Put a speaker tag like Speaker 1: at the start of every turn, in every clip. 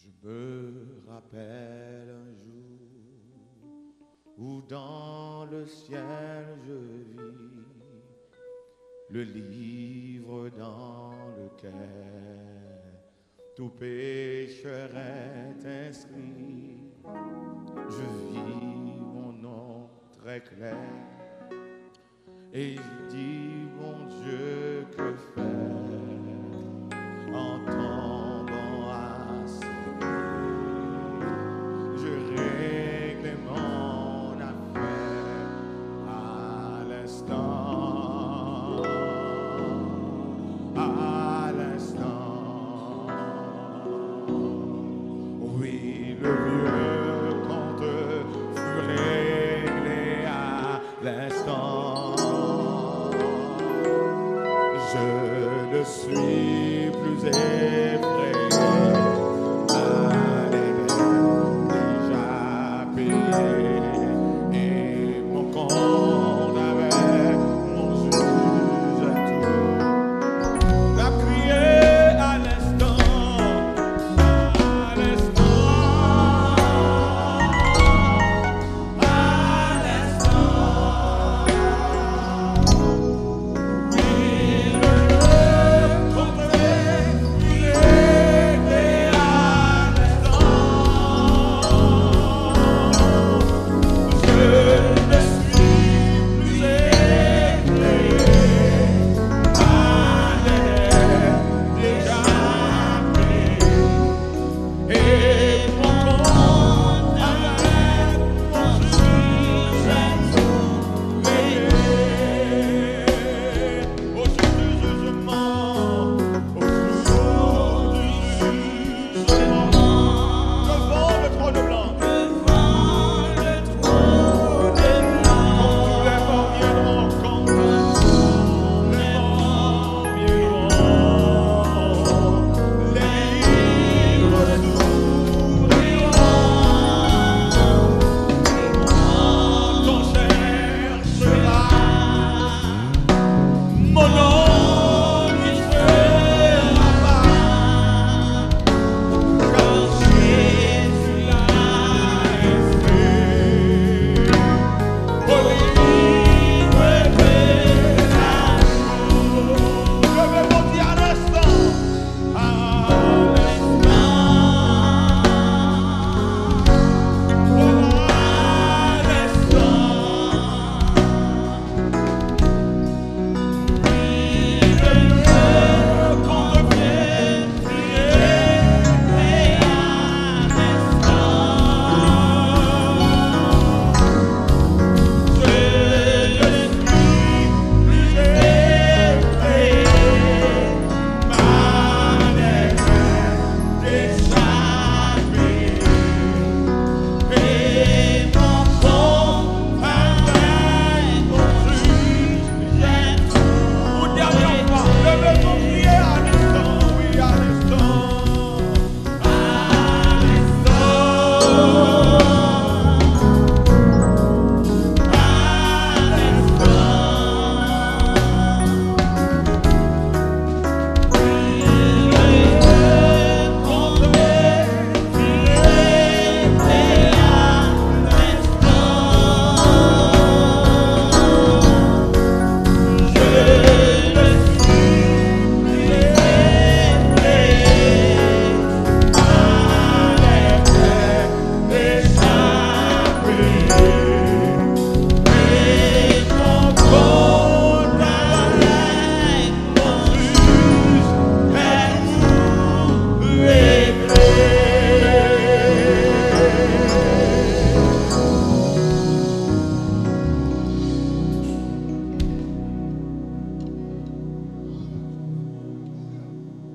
Speaker 1: Je me rappelle un jour où dans le ciel je vis le livre dans lequel tout pécheur est inscrit. Je vis mon nom très clair et je dis, mon Dieu, que faire en tombant à ses pieds? Je règle mon affaire à l'instant, à l'instant. Oui, le vieux compte fut réglé à l'instant. Je ne suis plus effrayé, ma dette est déjà payée et mon compte avec mon juge est tout. La crié à l'instant, à l'instant, à l'instant.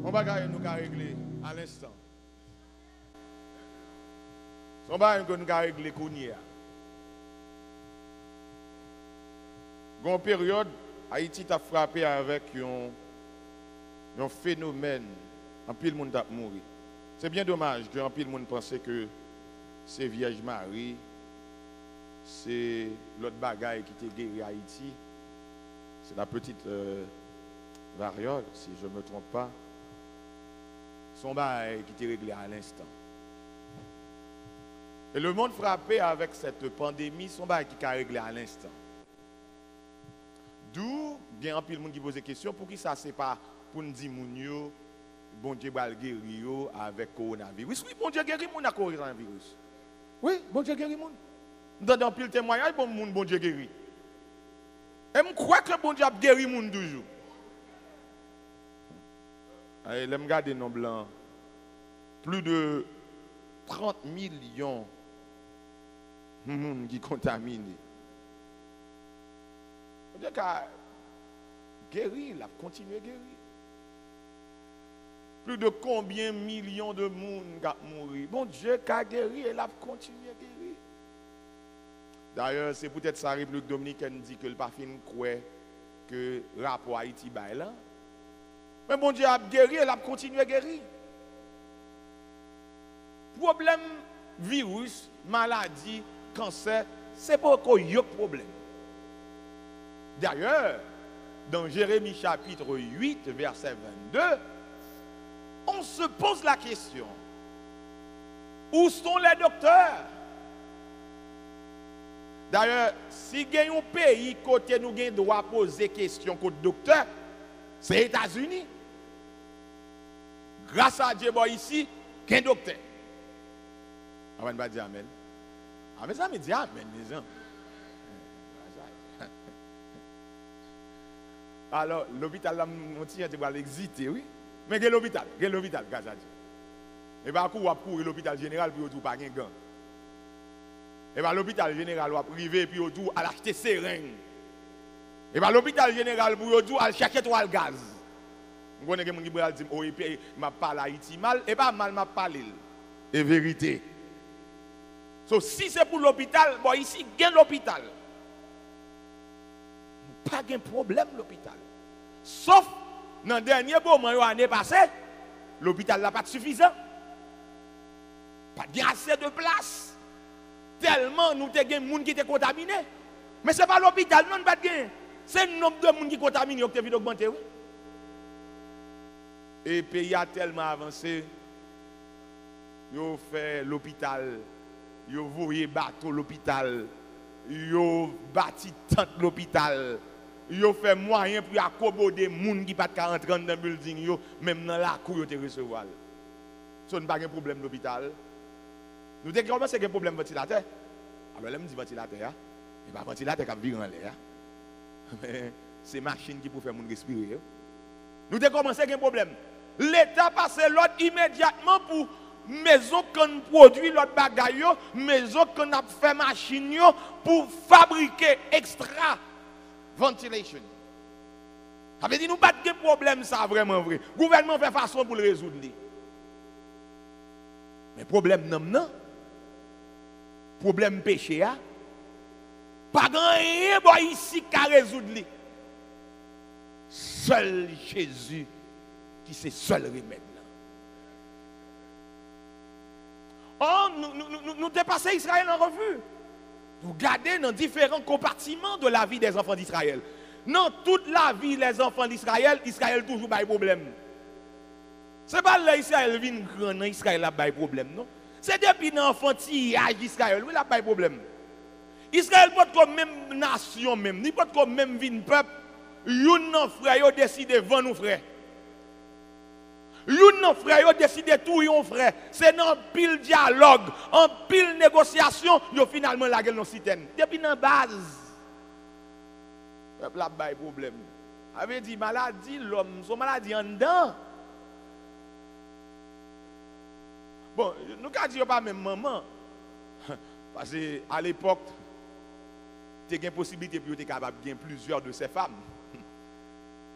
Speaker 1: On va régler à l'instant. On va régler Kounia. Dans une période, Haïti t'a frappé avec un phénomène. En pile monde a mouru. C'est bien dommage que en pile monde pensait que c'est Vierge Marie, c'est l'autre bagaille qui était guéri Haïti. C'est la petite variole, si je ne me trompe pas. Son bail qui était réglé à l'instant. Et le monde frappé avec cette pandémie, son bail qui a réglé à l'instant. D'où, il y a un peu de monde qui pose des questions, pour qui ça, c'est pas pour nous dire, bon Dieu va guérir avec le coronavirus. Oui, bon Dieu guérit mon avec le coronavirus. Oui, bon Dieu guérit mon. Dans un pile témoignage, bon Dieu guérit. Et je crois que bon Dieu a guéri mon toujours. Allez, je regarde les noms blancs. Plus de 30 millions de gens qui sont contaminés. Bon Dieu a guéri, il a continué à guérir. Plus de combien de millions de monde qui ont mouru. Bon Dieu a guéri, il a continué à guérir. D'ailleurs, c'est peut-être ça, la République dominicaine dit que le pas fin croit que le rapport Haïti est là. Mais bon Dieu a guéri, il a continué à guérir. Problème, virus, maladie, cancer, c'est pas un problème. D'ailleurs, dans Jérémie chapitre 8, verset 22, on se pose la question, où sont les docteurs? D'ailleurs, si il y a un pays côté nous avons droit poser question côté docteur, c'est les États-Unis. Grâce à Dieu, ici, il y a un docteur. On va dire Amen. Amen, ça me dit Amen, les gens. Alors, l'hôpital, là, on tient à l'exiter, oui. Mais il y a l'hôpital, grâce à Dieu. Et bien, on va courir l'hôpital général, puis on ne pas de gants. Et bien, l'hôpital général va privé, puis autour, à l'acheter seringue. Et bien, l'hôpital général, pour autour, à chercher toile gaz. Je connais quelqu'un qui me dit, oh, il m'a parlé à Haïti mal, et pas mal, m'a parlé. Et vérité. So, si c'est pour l'hôpital, bon, ici, il y a l'hôpital. Pas de problème, l'hôpital. Sauf, dans le dernier moment, l'année passée, l'hôpital n'a pas de suffisant. Pas assez de place. Tellement nous avons des gens qui étaient contaminés. Mais ce n'est pas l'hôpital, non, pas de gain. C'est le nombre de gens qui sont contaminés qui ont augmenté. Oui. Et le pays a tellement avancé. Ils ont fait l'hôpital. Ils ont voué bateau l'hôpital. Ils ont bâti tente l'hôpital. Ils ont fait moyen pour accommoder les gens qui ne peuvent pas rentrer dans le building. Même dans la cour, ils ont recevoir. Ce n'est pas un problème l'hôpital. Nous avons commencé avec un problème ventilateur. Alors, là, je dis ventilateur. Et bien, ventilateur qui vire en l'air. Mais c'est machine qui peut faire mon respirer. Nous avons commencé avec un problème. L'État passe l'autre immédiatement pour maison qu'on produit l'autre bagaille, maison qu'on a fait machine pour fabriquer extra ventilation. Ça veut dire nous pas de problème, ça vraiment vrai. Le gouvernement fait façon pour le résoudre. Mais problème non. Problème péché, pas grand ici qui a résoudre. Seul Jésus qui c'est seul remède. Oh, nous dépassons Israël en revue. Nous regardons dans différents compartiments de la vie des enfants d'Israël. Dans toute la vie des enfants d'Israël, Israël toujours pas de problème. Ce n'est pas là Israël vient grand, Israël a pas de problème, non? C'est depuis l'enfantillage d'Israël, il n'a pas de problème. Israël n'est pas comme même nation, même, ni pas comme même vie peuple. Yon frère a décidé de vendre nos frères. Yon frère a décidé de tout yon frère. C'est dans pile dialogue, en pile négociation, yo finalement la gueule dans citerne. Depuis dans base. Le peuple a pas de problème. Avait dit maladie, l'homme, son maladie en dedans. Bon, nous ne disons pas même maman. Parce qu'à l'époque, tu as une possibilité pour être capable de gagner plusieurs de ces femmes.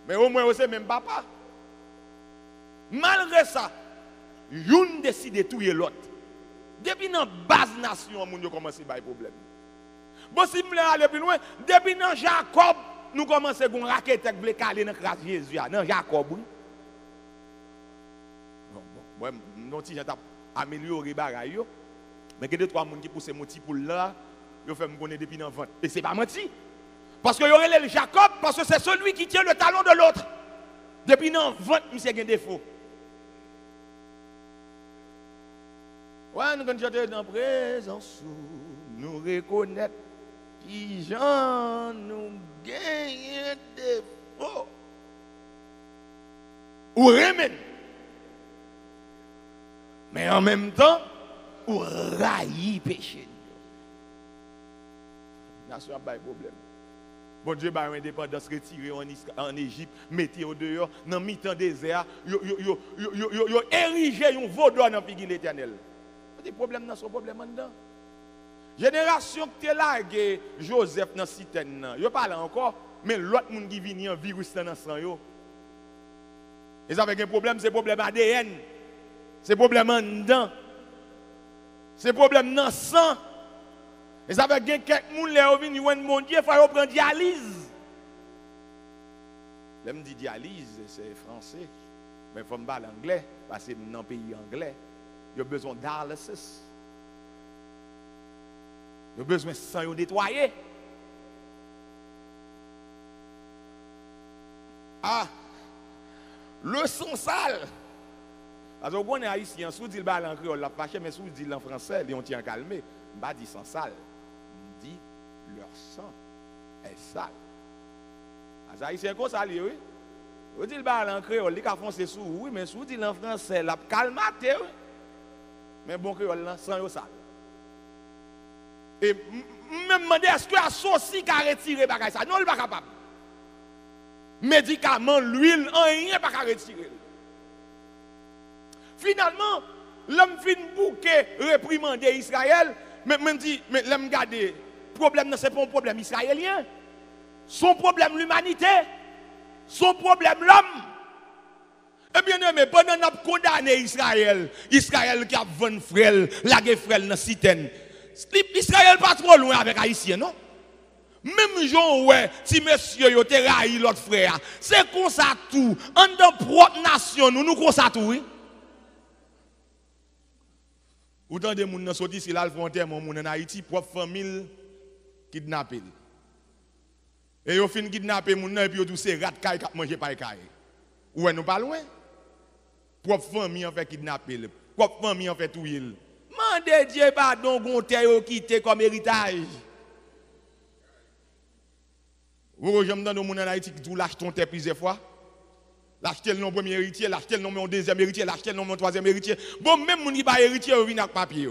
Speaker 1: Mais au moins, c'est même papa. Malgré ça, une décide de tuer l'autre. Depuis dans la base nation, on a commencé à avoir des problèmes. Bon, si nous aller plus loin, depuis dans Jacob, nous commençons à avoir une raquette qui veut caler dans la grâce de Jésus. Dans Jacob, oui. Bon, non, si j'ai amélioré les bagailles, mais il y a deux, trois personnes qui poussent mon petit poule là, ils font me connaître depuis dans le ventre. Et ce n'est pas menti. Parce que y aurait le Jacob, parce que c'est celui qui tient le talon de l'autre. Depuis dans le ventre, monsieur a un défaut. Ouais, nous quand j'étais dans la présence, nous reconnaître qui gens nous gagnent des défauts. Ou remède. Mais en même temps, ou railler péché. Nation a pas de problème. Bon Dieu a une indépendance retirée en Égypte, mettez au dehors, dans le mi-temps désert, yo érigé un veau d'or dans le l'éternel. Des problèmes dans son problème en dedans. Génération qui est là, Joseph dans la cité, yo parle encore, mais l'autre monde qui vient en virus dans le sang yo. Ils avaient un problème, c'est problème ADN. C'est problème en dedans. C'est problème dans le sang. Ils avaient quelques gens qui viennent mon Dieu, il faut prendre dialyse. Là, je dis dialyse, c'est français. Mais il faut me parler anglais, parce que dans le pays anglais, il y a besoin de dialysis. Il y a besoin de sang nettoyer. Ah! Le sang sale. Parce que vous êtes haïtien, si vous dites en créole, la fâché, mais si vous dites en français, ils ont tient calmé. Je ne dis pas sang sale. Je dis leur sang est sale. Les haïtiens comme ça, oui. Vous dites en créole, ils ont foncé sous, oui, mais si vous dites en français, la calmate, oui. Mais bon créole, sang est sale. Et même demander est-ce que la sauce qui a retiré ça? Non, il n'est pas capable. Médicaments, l'huile, rien pas retirer. Finalement, l'homme fin bouquet réprimander Israël, mais me dit, mais l'homme garde, le problème c'est pas un problème israélien. Son problème l'humanité. Son problème l'homme. Eh bien aimé, pendant qu'on a condamné Israël, Israël qui a 20 frères, la frère dans la cité. Israël pas trop loin avec Haïtien, non? Même gens, ouais, si monsieur yo te raï l'autre frère, c'est comme ça tout. En dans propre nation, nous comme ça tout, oui. Autant de gens qui sont ici, là, le frontière, mon en Haïti, propre famille kidnappé. Et yo fin kidnapper moun nan et puis yo tout c'est rat kay k'ap manger par kay. Ouais, nous pas loin. Propre famille en fait kidnapper, propre famille en fait touyer. Mande Dieu pardon gon terre yo quitté comme héritage. Vous j'aime dans nos moun en Haïti qui tout lâche ton terre plusieurs fois. L'acheter le nom premier héritier, l'acheter le nom mon deuxième héritier, l'acheter le nom mon troisième héritier. Bon même moun qui pas héritier yo vinn avec papier.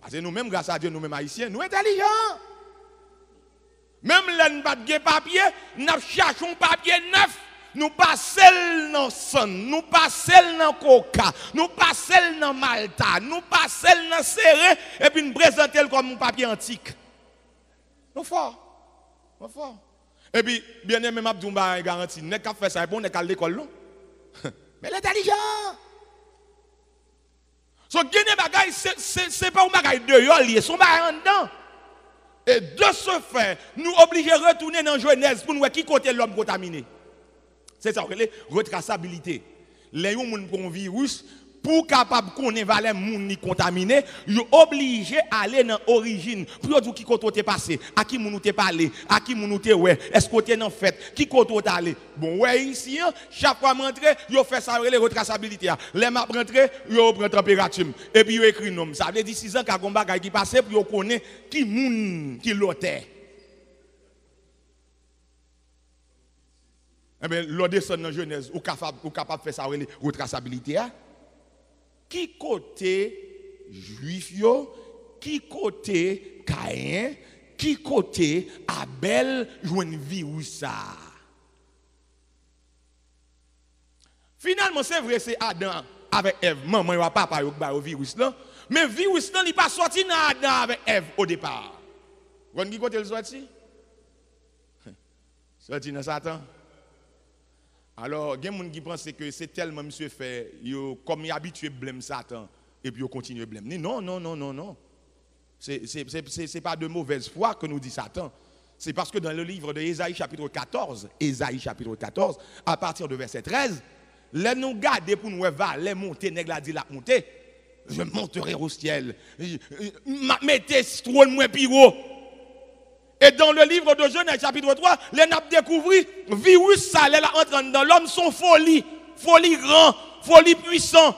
Speaker 1: Parce que nous même grâce à Dieu nous même haïtiens, nous intelligents. Même là nous pas de papier, nous cherchons papier neuf. Nous passons dans son, nous passons dans coca, nous passons dans malta, nous passons dans serré et puis nous présentons comme un papier antique. Nous fort. Nous fort. Et puis, bien aimé, Mabdoumba garantie, n'est qu'à faire ça, bon, n'est qu'à l'école, non? Mais l'intelligent! So, gagner bagaille, c'est pas un bagaille de yoli, c'est un bagaille en dedans. Et de ce fait, nous obligés de retourner dans Genèse pour nous voir qui côté l'homme contaminé. C'est ça, la retraçabilité. Les gens qui ont un virus, pour capable connaître valeur moun ni contaminé, yo obligé aller dans origine pour dire qui côté t'es passé, à qui moun t'es parlé, à qui moun t'es ouais, est-ce que t'es dans fête, qui côté t'es allé. Bon ouais ici chaque fois rentrer, yo fait ça les retraçabilité. Les m'a rentrer, yo prend température et puis yo écrit nom. Ça veut dire 6 ans qu'a gon bagay qui passé pour yo connaître qui moun qui l'auteur. Eh bien, l'on descend dans Genèse, ou capable de faire ça, retraçabilité. Qui côté juif, qui côté Caïn, qui côté Abel, joue une virus ça. Finalement, c'est vrai, c'est Adam avec Ève. Maman et papa qui ont virus là. Mais le virus là, il n'est pas sorti dans Adam avec Ève au départ. Vous voyez qui côté le sorti? Sorti dans Satan. Alors, il y a des gens qui pensent que c'est tellement monsieur fait, comme il est habitué à blâmer Satan, et puis il continue à blâmer. Non, non, non, non, non. Ce n'est pas de mauvaise foi que nous dit Satan. C'est parce que dans le livre de Ésaïe chapitre 14, à partir de verset 13, là nous gardons pour nous voir les montées, nèg la dit la montée. Je monterai au ciel. Mettez trop de moins piro. Et dans le livre de Genèse, chapitre 3, les n'a découvert virus ça, les entrant dans l'homme sont folie grand, folie puissant.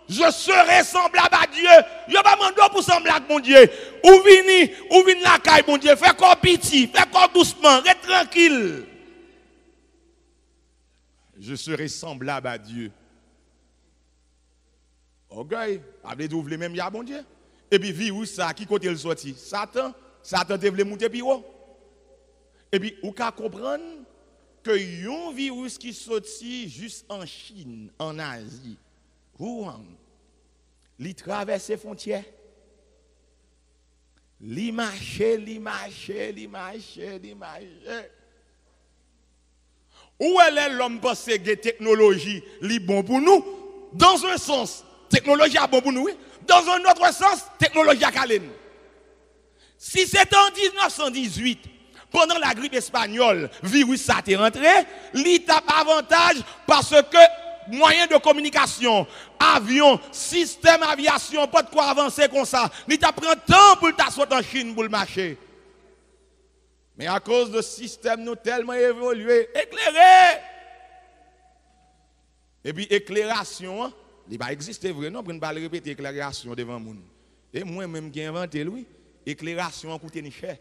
Speaker 1: je serai semblable à Dieu. Je ne pas demander pour sembler à mon Dieu. Ou vini la caille, mon Dieu. Fais comme pitié, fais comme doucement, reste tranquille. Je serai semblable à Dieu. Ok, avez vous voulez même ya bon Dieu. Et puis virus ça qui côté le sorti? Satan te voulait monter plus haut. Et puis ou ka comprendre que un virus qui sorti juste en Chine, en Asie, Wuhan, li traverse les frontières. Li marche. Où est l'homme pense que technologie li bon pour nous? Dans un sens, technologie est bon pour nous. Oui? Dans un autre sens, technologie est câline. Si c'était en 1918, pendant la grippe espagnole, virus ça t'est rentré, li tape avantage parce que moyen de communication, avion, système aviation, pas de quoi avancer comme ça. Li t'a prend temps pour t'asseoir en Chine pour le marché. Mais à cause de système nous tellement évolué, éclairé. Et puis éclairation, il va exister vrai non pour ne pas répéter éclairation devant monde. Et moi même qui ai inventé lui, éclairation coûte ni cher.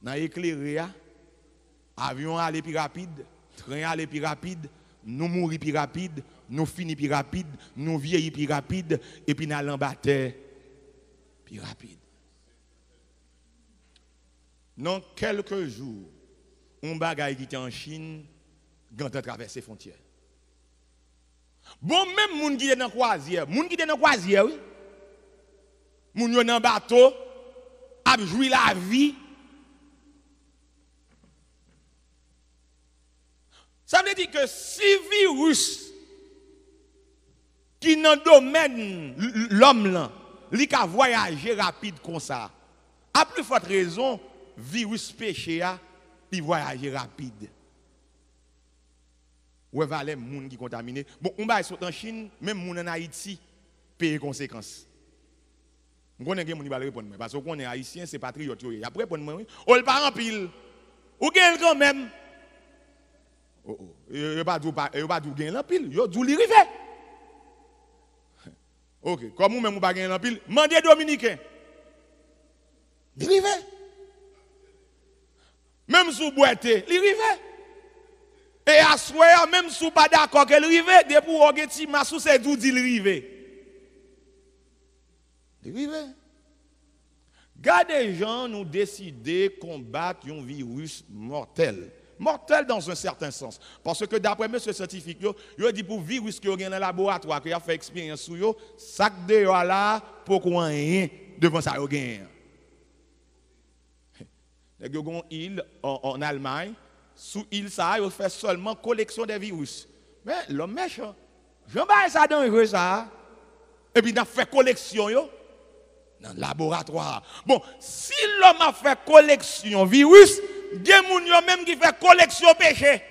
Speaker 1: Dans éclairé, avion aller plus rapide, train aller plus rapide, nous mourir plus rapide, nous finir plus rapide, nous vieillir plus rapide et puis nous allons battre plus rapide. Dans quelques jours, un bagage qui était en Chine, quand on traverse les frontières. Bon, même moun qui est dans croisière, oui. Moun qui est dans bateau, a joué la vie. Ça veut dire que si virus qui est dans le domaine l'homme là, il a voyagé rapide comme ça. À plus forte raison, virus péché a, il voyage rapide. Ou va les gens qui contaminé. Bon, on va en Chine, même moun en Haïti paye conséquences. On connaît que moun va répondre parce qu'on est haïtien, c'est patriote yo. Après répondre moi, on le pas en pile. Ou gagne quand même. Yo pas dou gagne en pile, yo dou li rive. OK, comme ou même ou pas gagne en pile, mandez dominicain. Li rive. Même sous boité, li rive. Et à soir, même si vous pas d'accord qu'elle rive, depuis vous avez dit, ma sous c'est tout dit rive. Rive. Gardez gens nous décider combattre un virus mortel. Mortel dans un certain sens. Parce que d'après monsieur scientifique, il dit pour virus qui est dans le laboratoire, qui a fait expérience sur eux, sac de là pour qu'on rien devant ça yo gagne. Il y a une île en Allemagne. Sous île ça, il fait seulement collection des virus. Mais l'homme méchant, j'en bats ça dangereux ça. Et puis il a fait collection yo dans le laboratoire. Bon, si l'homme a fait collection virus, il y a des gens même qui fait collection péché.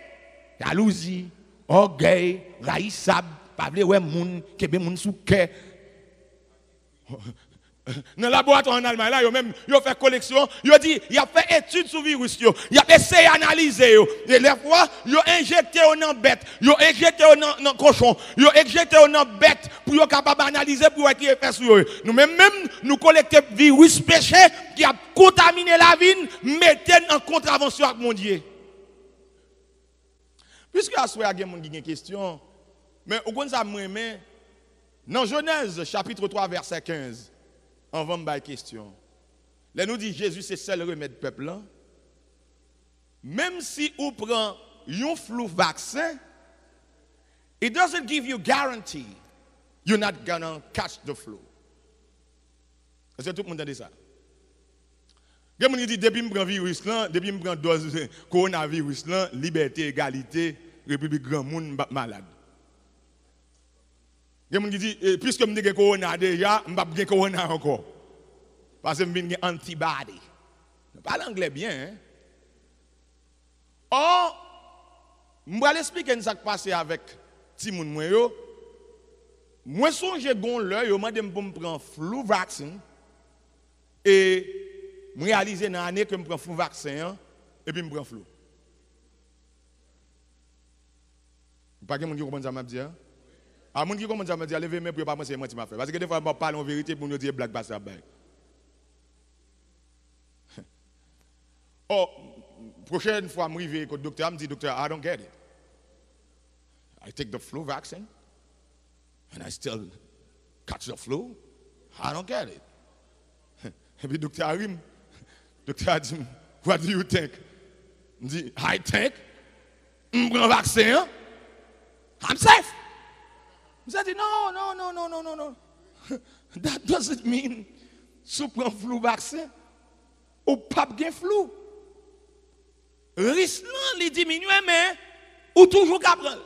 Speaker 1: Jalousie, orgueil, raïsab, pas vle ouais moun, kebe moun sou ke. Dans le laboratoire en Allemagne, là, ils ont fait collection, ils ont dit, ils ont fait études sur le virus, ils ont essayé d'analyser. Et les fois, ils ont injecté dans bête, ils ont injecté dans cochon, ils ont injecté dans bête pour être capable d'analyser pour être effet sur eux. Nous-mêmes, nous collectons le virus péché qui a contaminé la vie, mettez en contravention avec mon Dieu. Puisque à ce moment, il y a des questions, mais au contraire, ça me dans Genèse chapitre 3, verset 15. On va me poser une question. Là, nous dit Jésus, c'est seul remède du peuple. Là. Même si vous prenez un flu vaccin, it doesn't give you guarantee you're not gonna catch the flu. Est-ce que tout le monde a dit ça? Il y a des gens qui disent, depuis que je prends virus, là, depuis que je prends dose coronavirus, là, liberté, égalité, République grand monde, malade. Il y a des gens qui disent, puisque je suis corona déjà, je ne vais pas corona encore. Parce que je suis un antibody. Je parle anglais bien. Hein? Or, je vais expliquer ce qui se passe avec Timoun Mouyo. Moi, je songe gon l'heure, je demande pour me prendre flu vaccin. Et je réalise dans l'année que je prends flu vaccin et puis je prends flu. Pas que mon Dieu comprenne ça m'a dit. À mon qui commence à me dire, levez-moi pour pas penser menti m'a fait. Parce que des fois, je parle en vérité pour nous dire blague basse à bague. Oh, prochaine fois, je arrive au docteur, je me dis, docteur, I don't get it. I take the flu vaccine, and I still catch the flu. I don't get it. Et puis, docteur arrive, docteur a dit, what do you think? Je dis, I think, je prends le vaccin, I'm safe. He said, no. That doesn't mean si prend flu vaccin ou pas de flu. Risque non, il diminue, mais ou toujours qu'à prendre.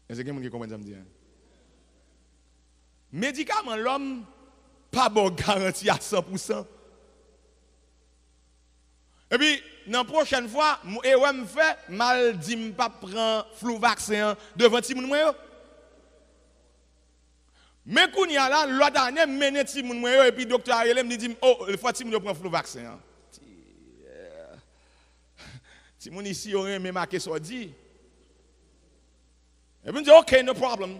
Speaker 1: Est-ce que vous comprenez ce que je dis? Médicament, l'homme, pas bon garantie à 100%. Et puis, dans la prochaine fois, je me fais mal dit que je ne pas prendre flou vaccin devant ti moun mwen yo. Mais quand il y a là, l'autre année, mené ti moun mwen yo et puis docteur Ariel me dit oh, il faut ti moun yo prendre flou vaccin. Ti moun ici aurait même marqué ça dit. Et puis je dis OK, no problem.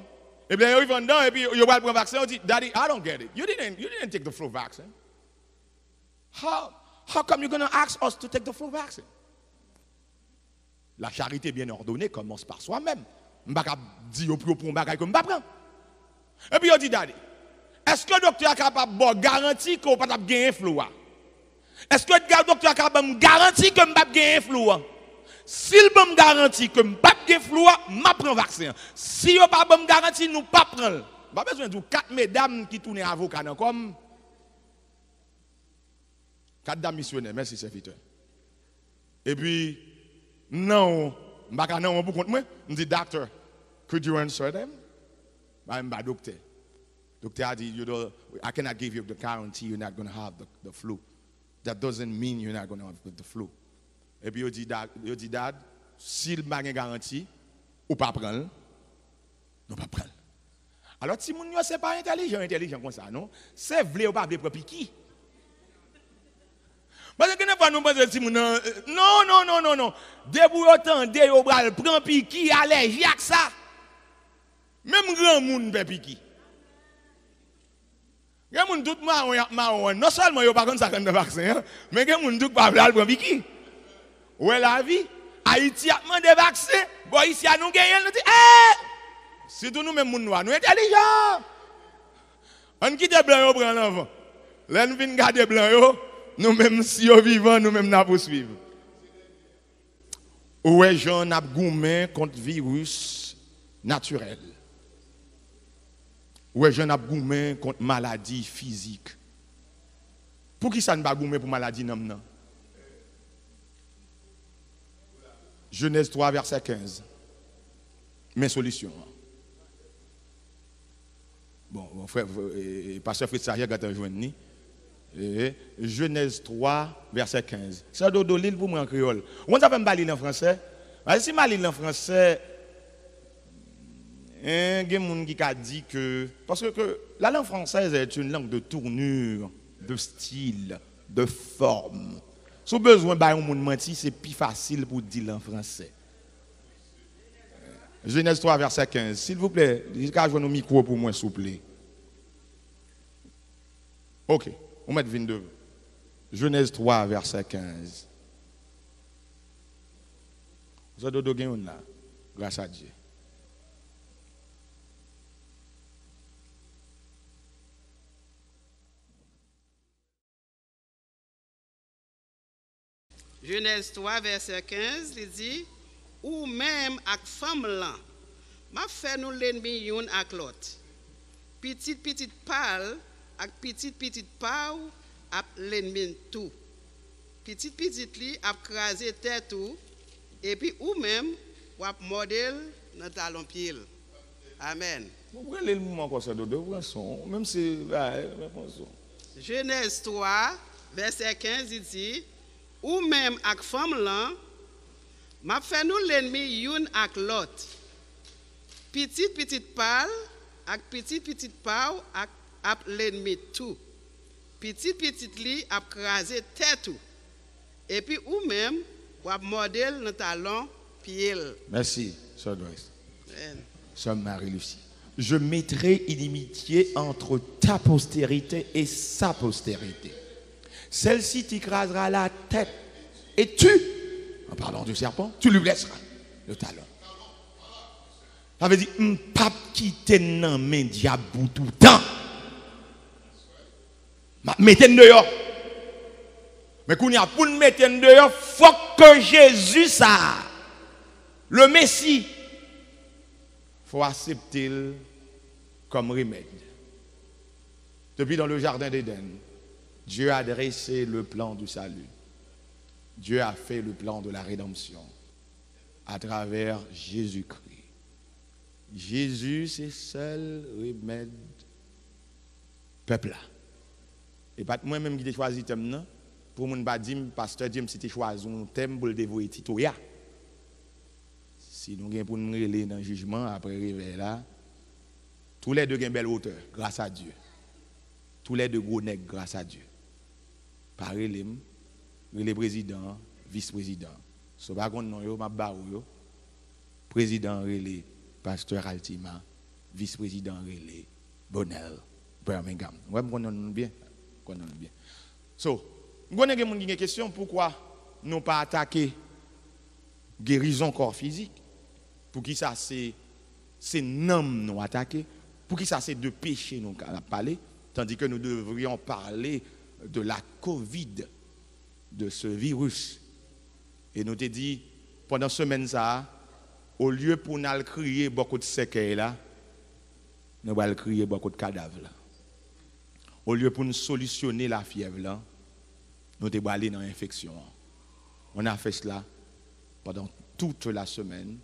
Speaker 1: Et bien ils vont dedans et puis ils vont prendre vaccin, on dit Daddy, I don't get it. You didn't take the flu vaccine. How come you're going to ask us to take the flu vaccine? La charité bien ordonnée commence par soi-même. Je ne vais pas dire pour un bagage que je ne vais pas prendre. Et puis, il dit, Daddy, est-ce que le docteur est capable de garantir qu'on ne va pas gagner flu? Est-ce que le docteur est capable de garantir que je ne vais pas gagner flu? S'il me garantit que je ne vais pas gagner flu, je prends le vaccin. Si il ne pas me garantir, nous ne pas prendre. Je n'ai pas besoin de 4 mesdames qui tournent avocat comme 4 dames missionnaires, merci serviteur. Et puis, non, je ne non pour compte moi. Je dis, doctor, could you answer them? Je dis, docteur. Docteur a dit, I cannot give you the guarantee you're not going to have the flu. That doesn't mean you're not going to have the flu. Et puis, il dit, Dad, s'il m'a une garantie, ou pas prendre, non pas prendre. Alors, si mon c'est pas intelligent comme ça, non? C'est vrai ou pas vrai pour piquer. Parce que nous pensons que non. Dès vous entendez, vous prend piqui, allergique à ça. Même grand monde peut piqui. Grand monde tout marron. Non seulement vous pas contre ça comme vaccin, mais grand monde tout pas prendre piqui. Ouais la vie, Haïti a demandé vaccin, bon ici à nous gagner, nous dit c'est tout nous même monde noir, nous intelligents. On quitte blanc au prend l'enfant. Là nous vinn garder blanc yo. Nous-mêmes, si nous vivons, nous-mêmes, nous poursuivons. Où est Jean a goumé contre virus naturel? Où est Jean a goumé contre maladie physique? Pour qui ça ne pas goumé pour maladie non? Genèse 3, verset 15. Mes solutions. Bon, frère, pasteur Fritz Sarier a été joint. Genèse 3, verset 15. C'est dodo l'île pour moi en créole. On ça fait me parler en français. Si je parle en français, il y a des gens qui ont dit que parce que la langue française est une langue de tournure, de style, de forme. Si vous avez besoin de monde mentir, c'est plus facile pour dire en français. Genèse 3, verset 15. S'il vous plaît, il y a un micro pour moi, s'il vous plaît. OK. On met 22. Genèse 3, verset 15. Vous avez deux gains là, grâce à Dieu.
Speaker 2: Genèse 3, verset 15, il dit, ou même avec femme là, m'a fait nous l'ennemi yon avec l'autre. Petite pâle, avec petite pau, avec l'ennemi tout. Petite li, a crasé tête tout, et puis ou même, ou ap modèle dans talon pied. Amen.
Speaker 1: Vous prenez le moment comme ça, même si.
Speaker 2: Genèse 3, verset 15, il dit, ou même avec femme là, m'a fait nous l'ennemi yon avec l'autre. Petite pâle, avec petite pau, avec l'ennemi tout. Petite li, a crasé tête tout. Et puis ou même, ou ap modèle dans talon pied.
Speaker 1: Merci, Sœur Doris.
Speaker 2: Amen.
Speaker 1: Sœur Marie-Lucie. Je mettrai inimitié entre ta postérité et sa postérité. Celle-ci t'écrasera la tête. Et tu, en parlant du serpent, tu lui blesseras le talon. Ça veut dire, pas quitter nan main diable tout le temps. Mettez dehors. Mais qu'on y a pour nous mettre dehors, il faut que Jésus, ça, le Messie, faut accepter comme remède. Depuis dans le jardin d'Éden, Dieu a dressé le plan du salut. Dieu a fait le plan de la rédemption à travers Jésus-Christ. Jésus, c'est seul remède peuple là. Et pas moi-même qui ai choisi le thème, pour mon pas dire, pasteur James, si tu choisi un thème pour le dévoyer Titoya. Si nous avons pour nous relayer dans le jugement, après réveil là, tous les deux ont une belle hauteur, grâce à Dieu. Tous les deux gros nègres, grâce à Dieu. Par le président, vice-président. Ce n'est pas qu'on a président relais, pasteur Altima, vice-président relais, Bonnel, Birmingham. Ouais, on connaît bien. So, nous avons une question, pourquoi nous pas attaquer guérison corps physique? Pour qui ça c'est nom nous attaquer? Pour qui ça c'est de péché nous parler? Tandis que nous devrions parler de la Covid, de ce virus. Et nous te dit, pendant ce semaine ça, au lieu pour nous crier beaucoup de séquelles là, nous allons crier beaucoup de cadavres là. Au lieu pour nous solutionner la fièvre là, nous allons aller dans l'infection. On a fait cela pendant toute la semaine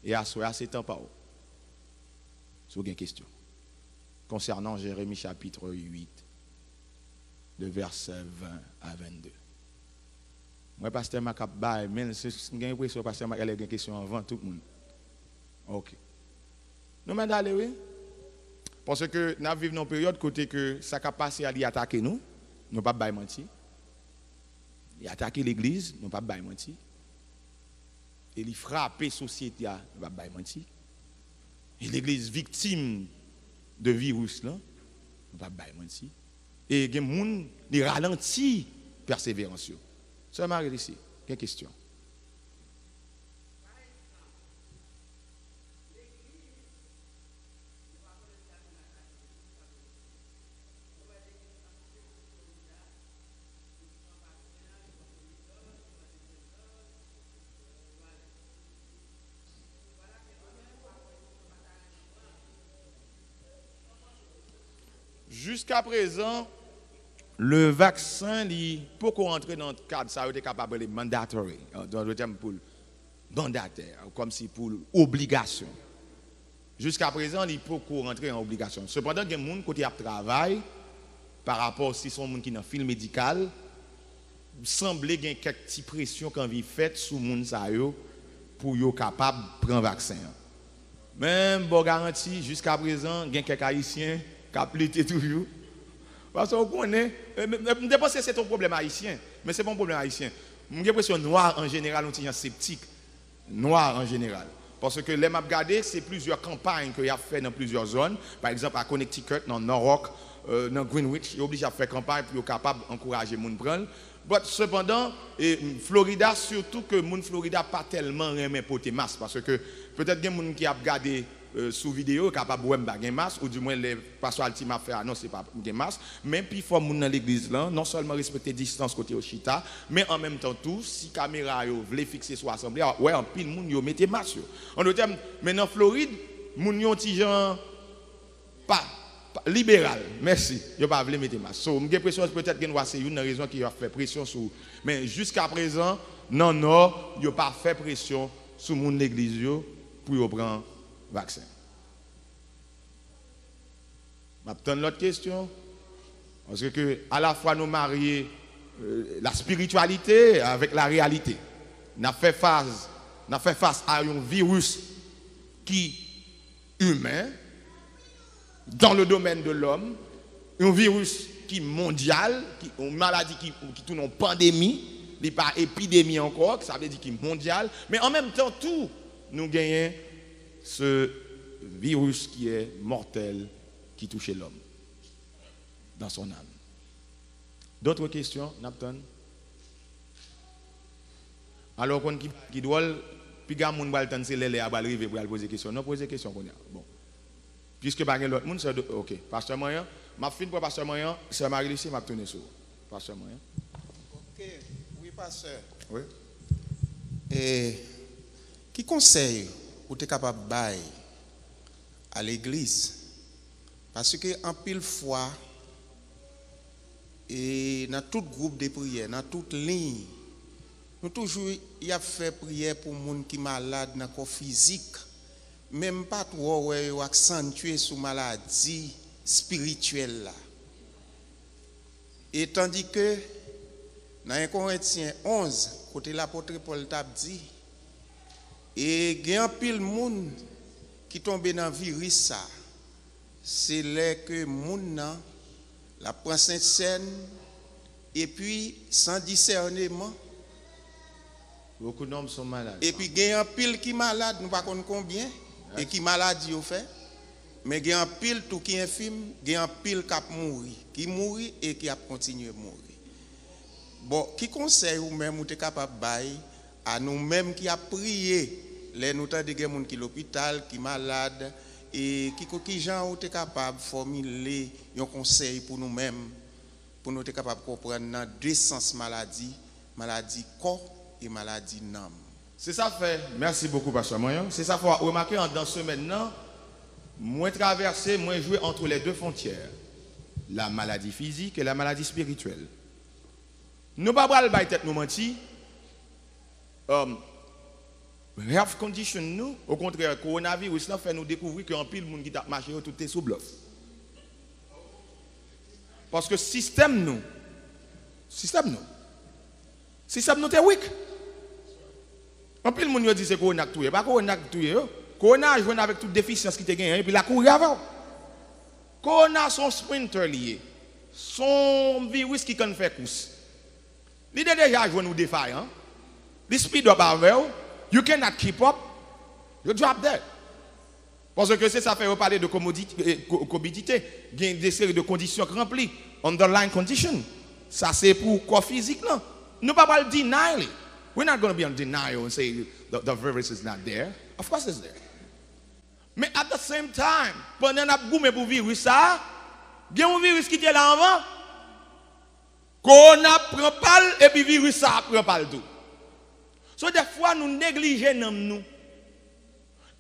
Speaker 1: et à ce moment c'est temps pas haut. C'est une question. Concernant Jérémie chapitre 8, de verset 20 à 22. Moi, pasteur Macap, mais j'ai l'impression que pasteur Macap a une question avant tout le monde. Ok. Nous m'en allons, oui. Parce que nous vivons dans une période côté que ça a passé à attaquer nous, nous ne pouvons pas mentir. Il a attaqué l'église, nous ne pouvons pas mentir. Et il frappe la société, nous ne pouvons pas mentir. Et l'église victime de virus, là, nous ne pouvons pas mentir. Et il y a des gens qui ralentissent la persévérance. Sœur Marie ici, quelle question? Jusqu'à présent, le vaccin, pour qu'on entre dans le cadre, ça a été capable de mandatory, dans le terme pour mandataire, comme si pour obligation. Jusqu'à présent, il faut qu'on rentre en obligation. Cependant, il y a des gens qui travaillent par rapport si son monde qui est dans le fil médical, semble qu'il y a quelques petites pressions qu'on vit faites sur les gens pour être capable de prendre le vaccin. Même, bon garantie, jusqu'à présent, il y a quelques Haïtiens qui ont plutté toujours. Parce qu'on connaît, je ne pense pas que c'est un problème haïtien, mais ce n'est pas un problème haïtien. J'ai l'impression que noir en général, on est sceptique. Noir en général. Parce que les maps gardés, c'est plusieurs campagnes qu'il y a fait dans plusieurs zones. Par exemple, à Connecticut, dans Norwalk, dans Greenwich, il est obligé de faire campagne pour être capable d'encourager les gens à prendre. Cependant, Florida, surtout que les Florida pas tellement aimé porter masque. Parce que peut-être qu'il y a des gens qui ont regardé sous vidéo capable de faire un masque, ou du moins les pasteurs Altima fait annoncer pas un masque, mais puis il faut que dans l'église là, non seulement respecter distance côté au chita, mais en même temps tout, si caméra yo veut fixer sur l'assemblée, ouais en pile moun yo mettez masque. En d'autres termes, mais en Floride, moun yo ti gens pas libéral, merci, yo pas veut mettre masque. So, j'ai l'impression peut-être que c'est une raison qui a fait pression sur, mais jusqu'à présent, non, yo pas fait pression sur moun l'église yo pour yo prendre vaccin. Maintenant, l'autre question, parce que à la fois nous marier la spiritualité avec la réalité. Nous fait face à un virus qui est humain dans le domaine de l'homme, un virus qui est mondial, une maladie qui tourne en pandémie, il n'est pas épidémie encore, ça veut dire qu'il est mondial, mais en même temps, tout, nous gagnons ce virus qui est mortel, qui touche l'homme dans son âme. D'autres questions, Napton? Alors, qu'on qui doit, puis quand on va le temps, c'est les à arriver pour poser des questions. Non, poser des questions qu'on a. Bon. Puisque pas l'autre monde, c'est OK. Pasteur Moyen, ma fin pour Pasteur Moyen, c'est Marie-Lucie, m'a tourné sur. Pasteur Moyen.
Speaker 3: OK, oui, pasteur.
Speaker 1: Oui.
Speaker 3: Et qui conseille pour être capable de bailler à l'église? Parce que en pile fois, et dans tout groupe de prière, dans toute ligne, nous toujours y a fait prière pour les gens qui sont malades dans le corps physique, même pas trop accentuer sur maladie spirituelle là. Et tandis que dans 1 Corinthiens 11, côté l'apôtre Paul t'a dit, et il y a un pile monde qui tombe dans le virus ça, c'est là que monde la prend scène et puis sans discernement.
Speaker 1: Beaucoup d'hommes sont malades.
Speaker 3: Et puis il y a un pile qui est malade, nous ne savons pas combien, et qui maladie au fait. Mais il y a un pile tout qui est infime, il y a un pile qui mourit et qui a continué à mourir. Bon, qui conseille ou même ou capable bailler à nous-mêmes qui a prié, les nous des gens qui l'hôpital, qui malade et qui gens ou capable formuler un conseil pour nous-mêmes pour nous être capable de comprendre dans deux sens maladie corps et maladie âme.
Speaker 1: C'est ça fait. Merci beaucoup Pasteur Moyen. C'est ça faut remarquer dans ce maintenant, moins traversé, moins jouer entre les deux frontières. La maladie physique et la maladie spirituelle. Nous ne pouvons pas le tête nous mentir. Health condition nous, au contraire, coronavirus fait nous découvrir qu'un pile monde qui a marché tout est sous bluff. Parce que système nous est weak. Un pile monde dit c'est corona tout, pas corona tout. Corona joue avec toute déficience qui te gagne et puis la courir avant. Corona son sprinter lié. Son virus qui can faire course. Il est déjà joué nous défaillant. The speed up avec you cannot keep up. You drop dead. Parce que c'est ça fait reparler de commodité, il y a des séries de conditions remplies, underlying conditions. Ça c'est pour corps physique non. Nous ne pouvons pas le denier. We're not going to be on denial and say the virus is not there. Of course it's there. Mais at the same time, pendant qu'on a boumé pour virus ça, il y a un virus qui était là avant. Qu'on a prend pas et puis virus ça prend pas tout. So des fois nous négligeons nous.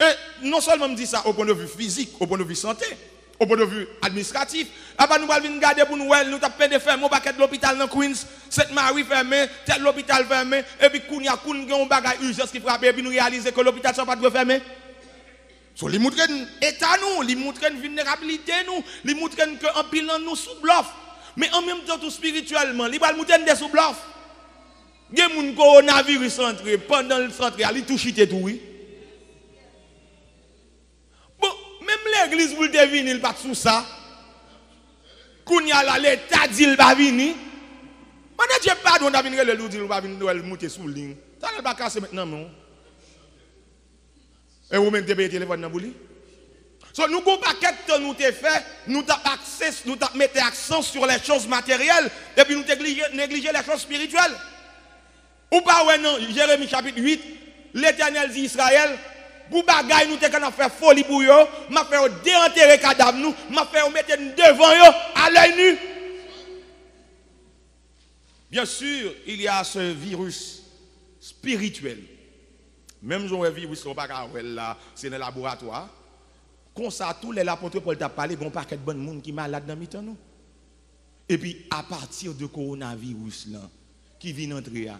Speaker 1: Et non seulement me dit ça au point de vue physique, au point de vue santé, au point de vue administratif. Après nous allons regarder pour nous, nous tapons des fermes, on va quitter l'hôpital dans Queens, Sainte-Marie fermé, tel l'hôpital fermé, et puis qu'on y a un bagage urgence qui frappe, et puis nous réaliser que l'hôpital ne soit pas fermé. So, les montrent état nous, les montrent vulnérabilité nous, les montrent qu'en pilant nous sous bluff. Mais en même temps tout spirituellement, les balles montrent des sous bluff. Il y a un coronavirus entré pendant le centre, il touche tout oui. Bon, même l'église vous le venir, il pas sous ça. Qu'on y a là l'état dit il va venir. On a dit pardon, on a venir le dit il va venir monter sous ligne. Ça ne va pas casser maintenant non. Et vous mettez le téléphone dans bouli. So nous go paquet nous t'ai fait, nous t'a accès, nous t'a mettre accent sur les choses matérielles et puis nous négliger les choses spirituelles. Ou pas ouais non, Jérémie chapitre 8, l'Éternel dit Israël, pour bagaille nous t'ai qu'on a fait folie pour yo, m'a fait déenterrer cadavre nous, m'a fait mettre devant yo à l'œil nu. Bien sûr, il y a ce virus spirituel. Même si on a un virus, on pas là, c'est dans le laboratoire. Comme ça, tous les apôtres Paul t'a parlé, il y a un paquet de bonnes monde qui sont malades dans le temps. Et puis, à partir de coronavirus là, qui vient entrer, il y a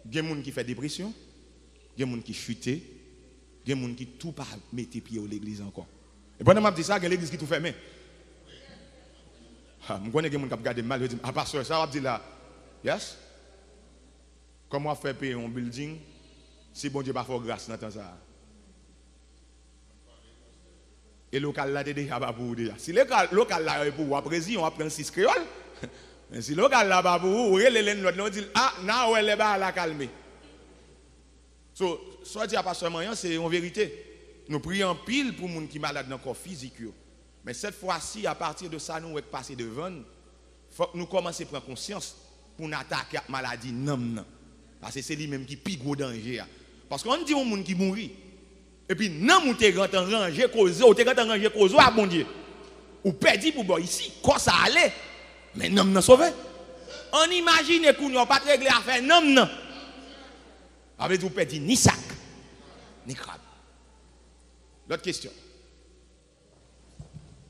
Speaker 1: des gens qui font dépression, il y a des gens qui chutent, il y a des gens qui tout pas mettre pied à l'église encore. Et pendant que je dis ça, il y a l'église qui tout fermé. Je connais des gens qui regardent mal, je dis, ah, pasteur, ça va dire là, yes? Comment faire payer un building? Si bon Dieu pas faire grâce dans temps ça. Et local là déjà pas pour déjà. Si local là est pour président on apprend 6 créole. Mais si local là pas pour vous, l'autre on dit ah, na ouais les ba la calmer. So, soit dit à pasteur Marian, c'est en vérité. Nous prions pile pour les gens qui sont malades dans le corps physique. Mais cette fois-ci, à partir de ça, nous sommes passés devant. Il faut que nous commencions à prendre conscience pour nous attaquer la maladie. Non. Parce que c'est lui-même qui est le plus gros danger. Parce qu'on dit aux gens qui mourent. Et puis, non, nous sommes en rangé, cause, ou t'es en rangé, cause, ah bon Dieu. Ou perdu pour boire ici, quand ça allait. Mais non, non, sauvé. On imagine que nous n'avons pas réglé l'affaire. Non. Avec vous perdez ni sac, ni crabe. L'autre question.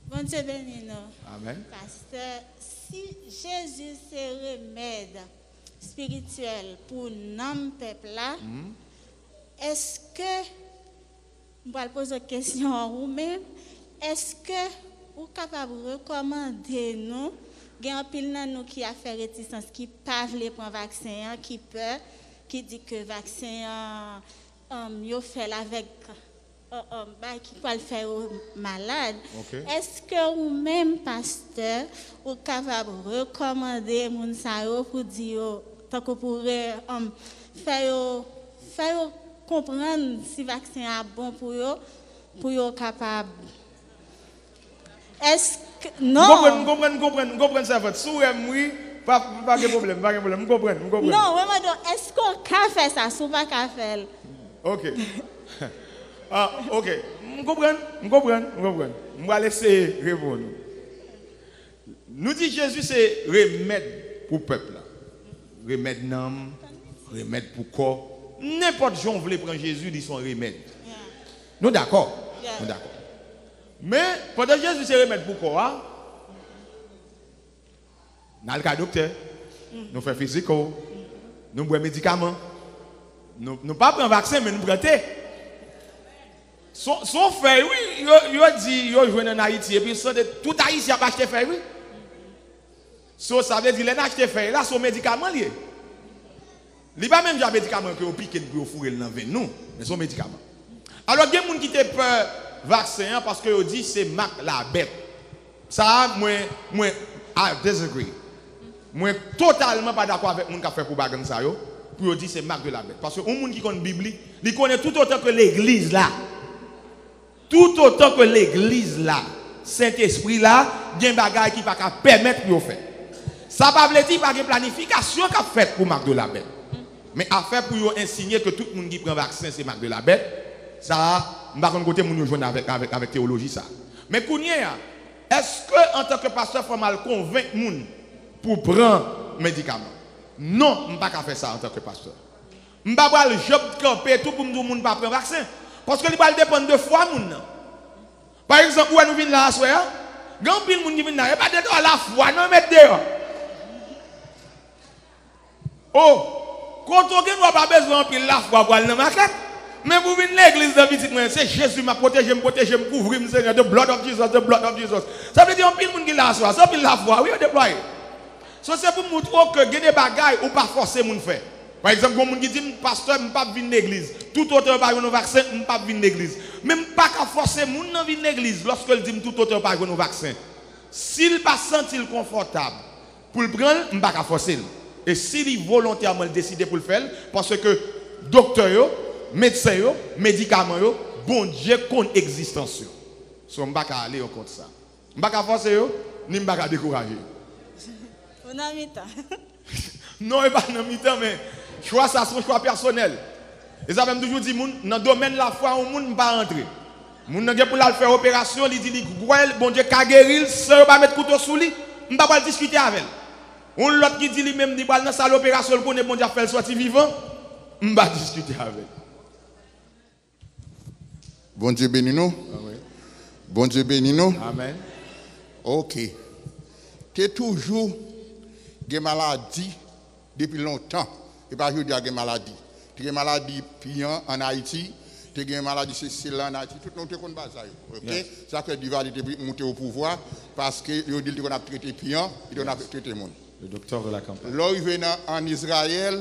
Speaker 4: Bon Dieu béni nous.
Speaker 1: Amen.
Speaker 4: Parce que si Jésus c'est remède spirituel pour nos peuple là, est-ce que, je vais poser une question à vous-même, est-ce que vous êtes capable de recommander nous, il y a un pile de nous qui a fait réticence, qui ne peuvent pas prendre le vaccin, qui peur, qui dit que le vaccin, il fait avec qui peut le faire aux malades.
Speaker 1: Okay.
Speaker 4: Est-ce que vous-même, pasteur, vous êtes capable de recommander moun sa yo pour dire, tant que pour faire comprendre si le vaccin est bon pour eux capable. Est-ce que non?
Speaker 1: Comprendre ça votre souhait oui, pas de problème, comprendre.
Speaker 4: Non, vraiment est-ce qu'on peut faire ça, ou pas qu'à faire?
Speaker 1: OK. Ah, OK. Je comprends. Je vais laisser répondre. Nous dit Jésus c'est remède pour le peuple. Remède n'âme, remède pour corps. N'importe qui veut prendre Jésus, dit son remède.
Speaker 4: Yeah.
Speaker 1: Nous d'accord?
Speaker 4: Yeah.
Speaker 1: Nous d'accord. Mais pendant que Jésus c'est remède pour corps, nous avons le docteur, nous faisons physique, nous prenons médicaments. Nous ne pas prendre vaccin, mais nous prenons thé. Son fait, oui, il dit, il joue en Haïti, et puis tout Haïti a acheté fait, oui. So, ça veut dire, il a acheté fait, là, son médicament lié. Il n'y a pas même un médicament que vous piquez pour fourrer dans le nous, mais son médicament. Alors, il y a des gens qui ont peur vaccin parce que dit c'est marque la bête. Ça, moi, I disagree. Moi, totalement pas d'accord avec les gens qui ont fait pour bagarre ça, pour dire c'est marque de la bête. Parce que les gens qui connaissent la Bible, ils connaissent tout autant que l'église là. Tout autant que l'église là, Saint-Esprit là, il y a des bagages qui ne peuvent pas permettre de faire. Ça ne veut pas dire qu'il y a une planification qui a fait pour marque de la bête. Mais à faire pour insigner que tout le monde qui prend vaccin c'est marque de la bête, ça, je ne sais pas côté nous jouons avec théologie ça. Mais est-ce que en tant que pasteur il faut mal convaincre les gens pour prendre médicaments? Non, je ne peux pas faire ça en tant que pasteur. Je ne peux pas le job camper tout pour me dire que je ne pas prendre vaccin. Parce que il va dépendre de foi. Par exemple, où nous venons là à soir, grand pile moun qui vient là, et pas de la foi, non mettre dehors. Oh, quand on n'a pas besoin de la foi pour aller dans la maquette, mais vous venez à l'église de petite, c'est Jésus m'a protégé, me couvrir, me Seigneur, the blood of Jesus, the blood of Jesus. Ça veut dire un pile moun qui là à soir, ça pile la foi, oui, on déploie. So c'est pour montrer que il y a des bagailles ou pas forcer moun faire. Par exemple, quand on dit pasteur, je ne peux pas venir à l'église. Tout auteur par un vaccin, je ne peux pas venir à l'église. Même pas qu'à forcer les gens à venir à l'église lorsqu'il dit tout auteur par un vaccin. S'il ne pas senti confortable pour le prendre, je ne peux pas forcer. Et s'il est volontairement décidé pour le faire, parce que docteur, médecin, médicaments, bon Dieu compte l'existence. So, je ne peux pas aller contre ça. Je ne peux pas forcer, ni je ne peux pas décourager.
Speaker 4: On a mis temps.
Speaker 1: Non, pas dans mi-temps, mais choix ça, c'est un choix personnel. Et ça même toujours dit, dans le domaine de la foi, on ne peut pas rentrer. Moun nan gen pour la faire opération, il dit bon Dieu ka guérir, sans pas mettre couteau sous lui, on ne peut pas discuter avec elle. On l'autre qui dit lui même dit dans salle opération, il connaît bon Dieu faire sortir vivant, on ne peut pas discuter avec.
Speaker 5: Bon Dieu béni nous. Bon Dieu béni nous.
Speaker 1: Amen.
Speaker 5: OK. Tu es toujours des maladies depuis longtemps. Et pas juste des maladies. Tu as des maladies piant en Haïti, tu as des maladies Cécile en Haïti, tout le monde te connaît ça. OK? Ça fait du valide monter au pouvoir parce que ils dit qu'on a traité piant, et on a traité monde.
Speaker 1: Le docteur de la campagne.
Speaker 5: Là il vient en Israël,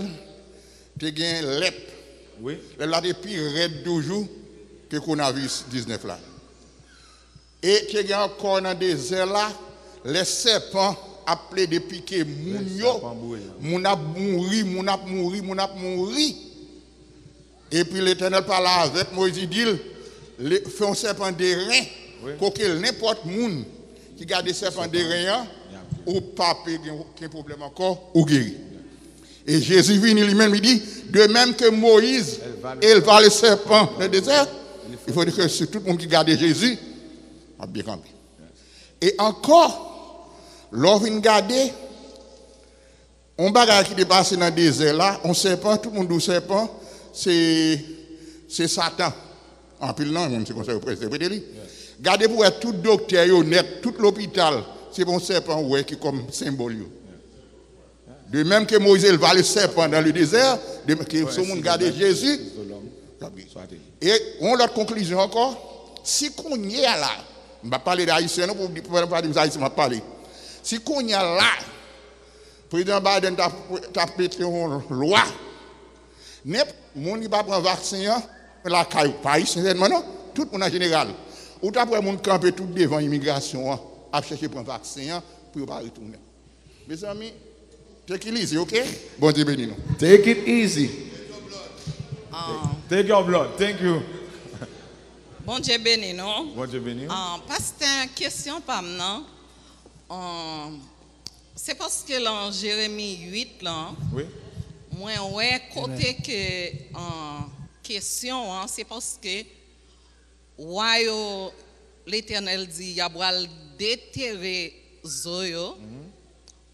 Speaker 5: tu as des lèpre.
Speaker 1: Oui.
Speaker 5: Là depuis raide toujours que coronavirus 19 là. Et tu as encore dans des désert là, les serpents appelé de piquer moun yo, moun ap mouri. Et puis l'Éternel parle avec Moïse, il dit, fait un serpent d'airain, qu'auquel n'importe moun qui garde serpent d'airain, ou pas aucun problème encore, ou guéri. Et Jésus vient lui-même, il dit, de même que Moïse éleva le serpent dans le désert, il faut dire que c'est tout le monde qui garde Jésus, a bien compris. Et encore, l'on vient garder, on bagage qui dépasse dans le désert là, on serpent, tout le monde dit serpent, c'est Satan. En pile non, même si on sait presque. Gardez pour être tout docteur net, tout l'hôpital, c'est bon serpent ouais qui comme symbole. De même que Moïse éleva le serpent dans le désert, de même que tout le monde garde Jésus. Et on a l'autre conclusion encore, si qu'on y est là, on va parler d'haïtien, pour parler des haïtiens, on va parler. Si qu'on y est là, le président Biden a pété une loi. N'importe monde qui va prendre vaccin, la caille, pas haïtien, non, tout le monde en général. Ou tu as pris monde camper tout devant l'immigration, à chercher pour un vaccin, pour ne pas retourner. Mes amis, take it easy, ok? Bon Dieu béni nous.
Speaker 1: Take it easy. Take your blood. Thank you.
Speaker 6: Bon Dieu béni, non?
Speaker 1: Bon Dieu béni.
Speaker 6: Pasteur, question pas maintenant. C'est parce que dans Jérémie 8, là,
Speaker 1: oui.
Speaker 6: Moi, ouais, côté que question, c'est parce que l'Éternel dit, il y a déterrer Zoyo,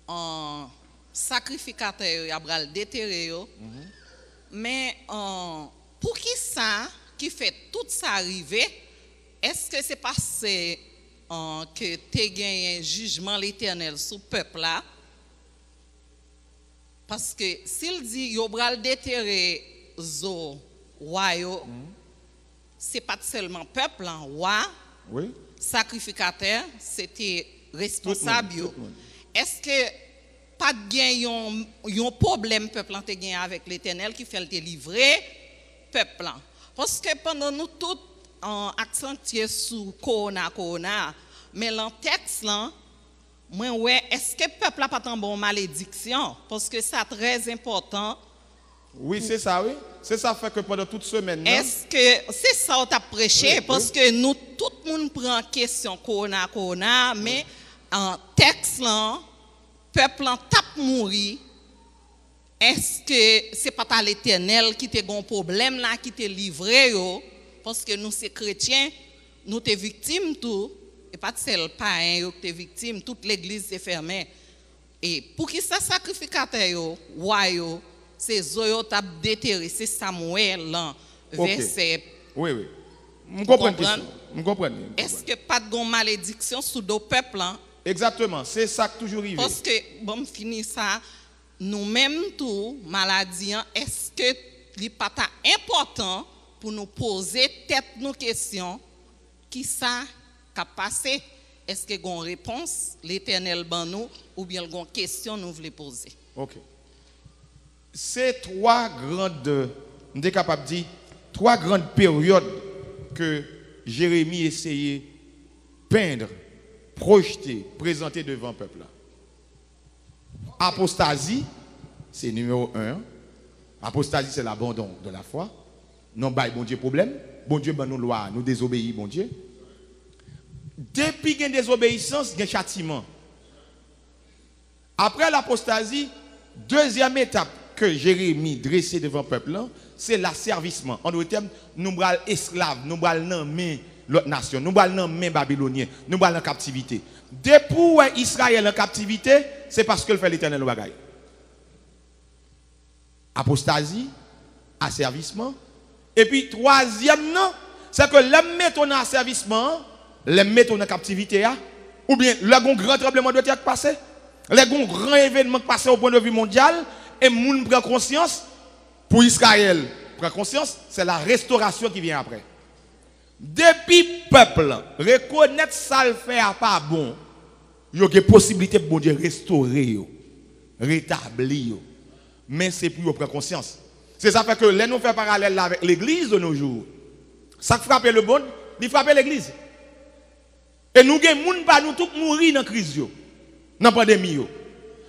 Speaker 6: en sacrificateur, il y a déterrer. Mais pour qui ça, qui fait tout ça arriver, est-ce que c'est parce que tu as gagné un jugement l'Éternel sur le peuple là? Parce que s'il dit yo bral déterrer zo wayo, c'est pas seulement peuple en roi, oui. Sacrificateur, c'était responsable. Est-ce que pas de gain yon problème peuple en te gain avec l'Éternel qui fait le livrer peuple? Parce que pendant nous tout accentué sous corona, mais dans le texte là, moi, ouais, est-ce que le peuple n'a pas une bonne malédiction? Parce que c'est très important.
Speaker 1: Oui, c'est ça, oui. C'est ça fait que pendant toute semaine.
Speaker 6: Est-ce que c'est ça que tu as prêché? Oui, parce que nous, tout le monde prend en question corona, mais en texte, là, le peuple tape mourir. Est-ce que c'est pas l'Éternel qui te un problème là, qui te livré? Parce que nous, c'est chrétiens, nous sommes victimes tout. Et pas seul païen qui est victime, toute l'église est fermée. Et pour qui ça sacrificateur yo, c'est Zoyo t'a déterré, c'est Samuel là, verset.
Speaker 1: Oui, oui. Je comprends.
Speaker 6: Est-ce que pas de malédiction sous le peuple là?
Speaker 1: Exactement, c'est ça qui toujours arrive.
Speaker 6: Parce que bon finir ça, nous-mêmes tout maladie, est-ce que il pas important pour nous poser tête nos questions qui ça qu'a passé, est-ce que une réponse l'Éternel ban nous ou bien une question nous voulons poser?
Speaker 1: OK. C'est trois grandes, on est capable de dire, trois grandes périodes que Jérémie essayait de peindre, projeter, présenter devant le peuple. Apostasie, c'est numéro 1. Apostasie, c'est l'abandon de la foi. Non, bon Dieu, problème. Bon Dieu, ben nous loi, nous désobéissons, bon Dieu. Depuis qu'il y a une désobéissance, il y a un châtiment. Après l'apostasie, deuxième étape que Jérémie dressait devant le peuple, c'est l'asservissement. En d'autres termes, nous sommes esclaves, nous sommes l'autre nation, nous sommes babyloniens, nous sommes en captivité. Depuis Israël en captivité, c'est parce que le fait l'Éternel au bagaille. Apostasie, asservissement. Et puis, troisième, c'est que l'homme met en asservissement, les mettre en captivité, ou bien le grand tremblement de terre qui passe, le grand événement qui passe au point de vue mondial, et moun prend conscience, pour Israël, prend conscience, c'est la restauration qui vient après. Depuis le peuple, reconnaître ça le fait pas bon, il y a des possibilités pour Dieu restaurer, rétablir, mais c'est pour prendre conscience. C'est ça fait que là nous faisons parallèle avec l'église de nos jours. Ça frappe le bon, il frappe l'église. Et nous avons des gens nous tous mourir dans la crise. dans la pandémie.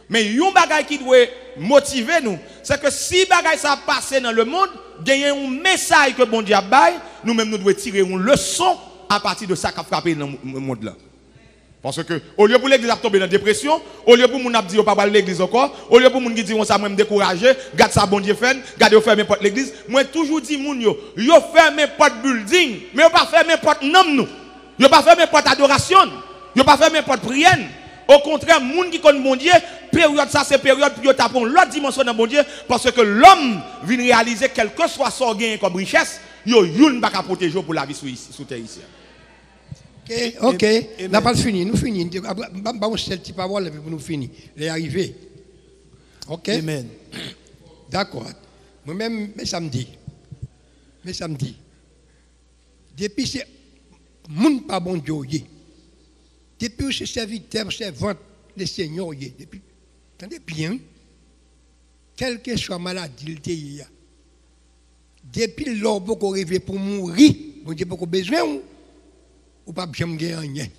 Speaker 1: Mais un bagage qui doit motiver nous, c'est que si bagage ça passe dans le monde, il y a un message que bon Dieu a bail, nous-mêmes nous devons tirer une leçon à partir de ça qui a frappé dans le monde là. Parce que, au lieu pour l'église à tomber dans la dépression, au lieu pour moun ap di yo pas aller l'église encore, au lieu pour moun qui dit on ça même découragé, garde ça bon Dieu fait, garde yo fermer porte l'église, moi toujours dit moun yo fermer porte building, mais yo pas fermer porte nom nous. Yo pas fermer porte adoration, yo pas fermer porte prière. Au contraire, moun qui connaît bon Dieu, période ça c'est période pour yo tapon l'autre dimension dans bon Dieu parce que l'homme vient réaliser quel que soit son gain comme richesse, yo youn pas ka protéger pour la vie sous terre ici.
Speaker 7: Ok, on n'a pas fini, nous finissons. Bon, c'est petit parole pour nous finir. Les arrivés. Ok.
Speaker 8: Amen.
Speaker 7: D'accord. Moi-même, mes samedis. Depuis c'est moun pas bon Dieu. Depuis c'est serviteur, servante, les seigneurs. Depuis, attendez bien. Quelle que soit maladie, il y a. Depuis l'heure pour qu'on arrive pour mourir, bon Dieu pour qu'on besoin. Ou pas jamais gagner.